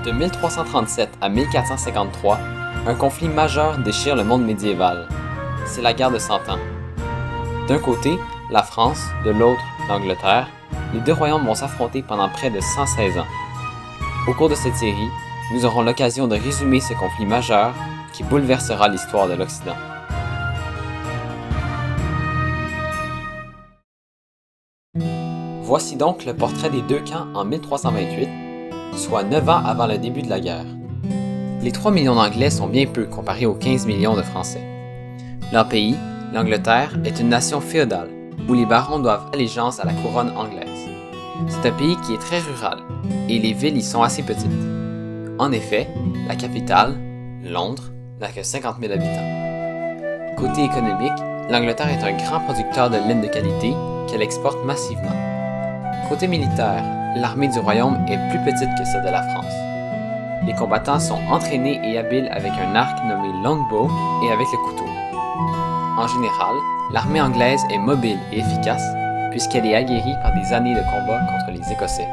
De 1337 à 1453, un conflit majeur déchire le monde médiéval. C'est la guerre de Cent Ans. D'un côté, la France, de l'autre, l'Angleterre, les deux royaumes vont s'affronter pendant près de 116 ans. Au cours de cette série, nous aurons l'occasion de résumer ce conflit majeur qui bouleversera l'histoire de l'Occident. Voici donc le portrait des deux camps en 1328, soit 9 ans avant le début de la guerre. Les 3 millions d'Anglais sont bien peu comparés aux 15 millions de Français. Leur pays, l'Angleterre, est une nation féodale, où les barons doivent allégeance à la couronne anglaise. C'est un pays qui est très rural, et les villes y sont assez petites. En effet, la capitale, Londres, n'a que 50 000 habitants. Côté économique, l'Angleterre est un grand producteur de laine de qualité qu'elle exporte massivement. Côté militaire, l'armée du royaume est plus petite que celle de la France. Les combattants sont entraînés et habiles avec un arc nommé longbow et avec le couteau. En général, l'armée anglaise est mobile et efficace puisqu'elle est aguerrie par des années de combat contre les Écossais.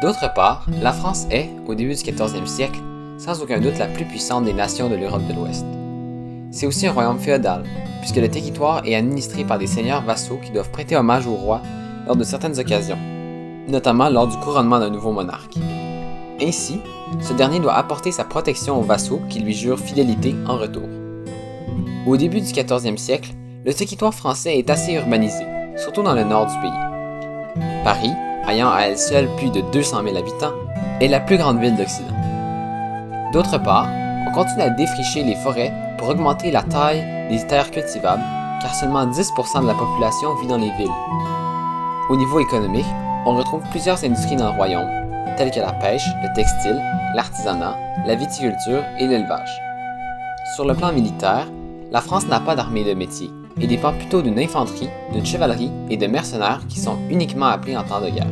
D'autre part, la France est, au début du 14e siècle, sans aucun doute la plus puissante des nations de l'Europe de l'Ouest. C'est aussi un royaume féodal, puisque le territoire est administré par des seigneurs vassaux qui doivent prêter hommage au roi lors de certaines occasions, notamment lors du couronnement d'un nouveau monarque. Ainsi, ce dernier doit apporter sa protection aux vassaux qui lui jurent fidélité en retour. Au début du 14e siècle, le territoire français est assez urbanisé, surtout dans le nord du pays. Paris, ayant à elle seule plus de 200 000 habitants, est la plus grande ville d'Occident. D'autre part, on continue à défricher les forêts pour augmenter la taille des terres cultivables, car seulement 10% de la population vit dans les villes. Au niveau économique, on retrouve plusieurs industries dans le royaume, telles que la pêche, le textile, l'artisanat, la viticulture et l'élevage. Sur le plan militaire, la France n'a pas d'armée de métier et dépend plutôt d'une infanterie, d'une chevalerie et de mercenaires qui sont uniquement appelés en temps de guerre.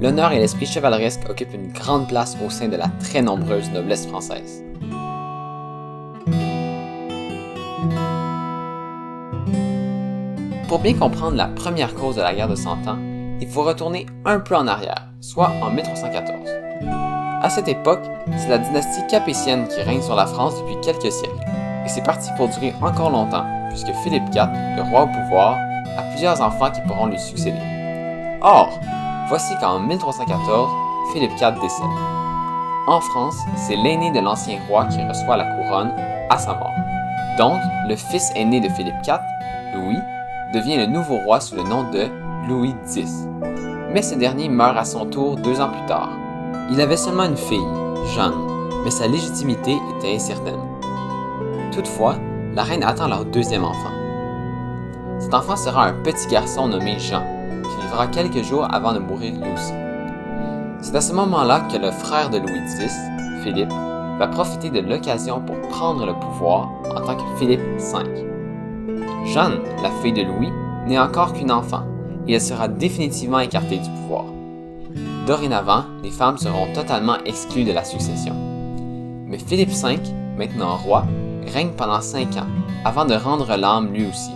L'honneur et l'esprit chevaleresque occupent une grande place au sein de la très nombreuse noblesse française. Pour bien comprendre la première cause de la guerre de Cent Ans, il faut retourner un peu en arrière, soit en 1314. À cette époque, c'est la dynastie capétienne qui règne sur la France depuis quelques siècles, et c'est parti pour durer encore longtemps, puisque Philippe IV, le roi au pouvoir, a plusieurs enfants qui pourront lui succéder. Or, voici qu'en 1314, Philippe IV décède. En France, c'est l'aîné de l'ancien roi qui reçoit la couronne à sa mort. Donc, le fils aîné de Philippe IV, Louis, devient le nouveau roi sous le nom de Louis X. Mais ce dernier meurt à son tour 2 ans plus tard. Il avait seulement une fille, Jeanne, mais sa légitimité était incertaine. Toutefois, la reine attend leur deuxième enfant. Cet enfant sera un petit garçon nommé Jean, qui vivra quelques jours avant de mourir lui aussi. C'est à ce moment-là que le frère de Louis X, Philippe, va profiter de l'occasion pour prendre le pouvoir en tant que Philippe V. Jeanne, la fille de Louis, n'est encore qu'une enfant, et elle sera définitivement écartée du pouvoir. Dorénavant, les femmes seront totalement exclues de la succession. Mais Philippe V, maintenant roi, règne pendant 5 ans, avant de rendre l'âme lui aussi.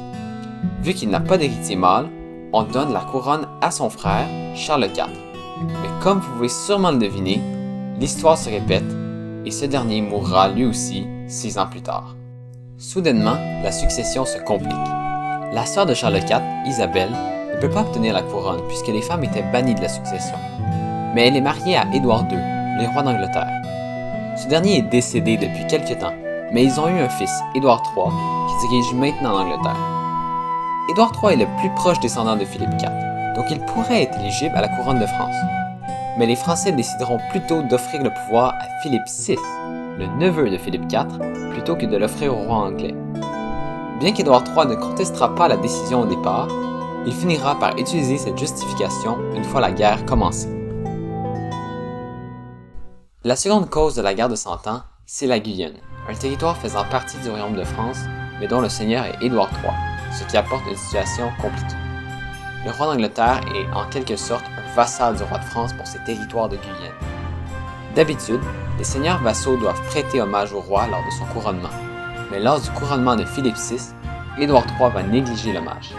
Vu qu'il n'a pas d'héritier mâle, on donne la couronne à son frère, Charles IV. Mais comme vous pouvez sûrement le deviner, l'histoire se répète, et ce dernier mourra lui aussi 6 ans plus tard. Soudainement, la succession se complique. La sœur de Charles IV, Isabelle, ne peut pas obtenir la couronne puisque les femmes étaient bannies de la succession. Mais elle est mariée à Édouard II, le roi d'Angleterre. Ce dernier est décédé depuis quelque temps, mais ils ont eu un fils, Édouard III, qui dirige maintenant l'Angleterre. Édouard III est le plus proche descendant de Philippe IV, donc il pourrait être éligible à la couronne de France. Mais les Français décideront plutôt d'offrir le pouvoir à Philippe VI, le neveu de Philippe IV, plutôt que de l'offrir au roi anglais. Bien qu'Édouard III ne contestera pas la décision au départ, il finira par utiliser cette justification une fois la guerre commencée. La seconde cause de la guerre de Cent Ans, c'est la Guyenne, un territoire faisant partie du royaume de France, mais dont le seigneur est Édouard III, ce qui apporte une situation compliquée. Le roi d'Angleterre est en quelque sorte un vassal du roi de France pour ses territoires de Guyenne. D'habitude, les seigneurs vassaux doivent prêter hommage au roi lors de son couronnement, mais lors du couronnement de Philippe VI, Édouard III va négliger l'hommage.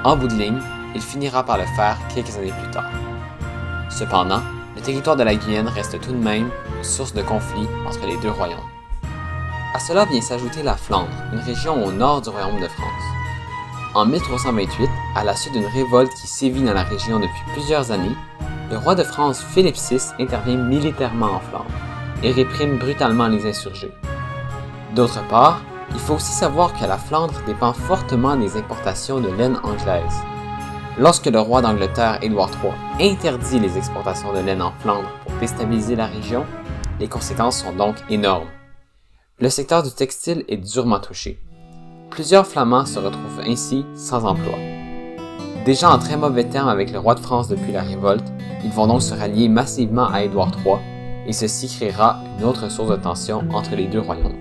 En bout de ligne, il finira par le faire quelques années plus tard. Cependant, le territoire de la Guyenne reste tout de même une source de conflit entre les deux royaumes. À cela vient s'ajouter la Flandre, une région au nord du royaume de France. En 1328, à la suite d'une révolte qui sévit dans la région depuis plusieurs années, le roi de France Philippe VI intervient militairement en Flandre et réprime brutalement les insurgés. D'autre part, il faut aussi savoir que la Flandre dépend fortement des importations de laine anglaise. Lorsque le roi d'Angleterre, Édouard III, interdit les exportations de laine en Flandre pour déstabiliser la région, les conséquences sont donc énormes. Le secteur du textile est durement touché. Plusieurs Flamands se retrouvent ainsi sans emploi. Déjà en très mauvais termes avec le roi de France depuis la révolte, ils vont donc se rallier massivement à Édouard III et ceci créera une autre source de tension entre les deux royaumes.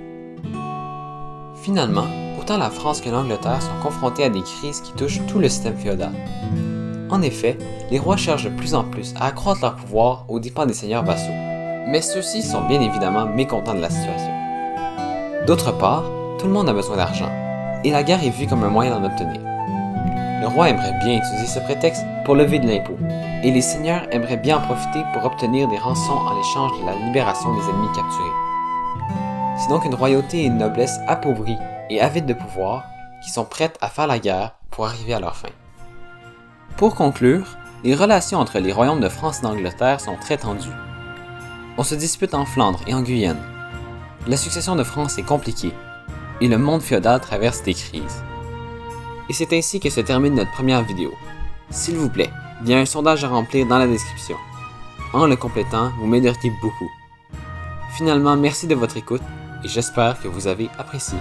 Finalement, autant la France que l'Angleterre sont confrontés à des crises qui touchent tout le système féodal. En effet, les rois cherchent de plus en plus à accroître leur pouvoir aux dépens des seigneurs vassaux, mais ceux-ci sont bien évidemment mécontents de la situation. D'autre part, tout le monde a besoin d'argent, et la guerre est vue comme un moyen d'en obtenir. Le roi aimerait bien utiliser ce prétexte pour lever de l'impôt, et les seigneurs aimeraient bien en profiter pour obtenir des rançons en échange de la libération des ennemis capturés. C'est donc une royauté et une noblesse appauvrie et avides de pouvoir qui sont prêtes à faire la guerre pour arriver à leur fin. Pour conclure, les relations entre les royaumes de France et d'Angleterre sont très tendues. On se dispute en Flandre et en Guyenne. La succession de France est compliquée et le monde féodal traverse des crises. Et c'est ainsi que se termine notre première vidéo. S'il vous plaît, il y a un sondage à remplir dans la description. En le complétant, vous m'aideriez beaucoup. Finalement, merci de votre écoute et j'espère que vous avez apprécié.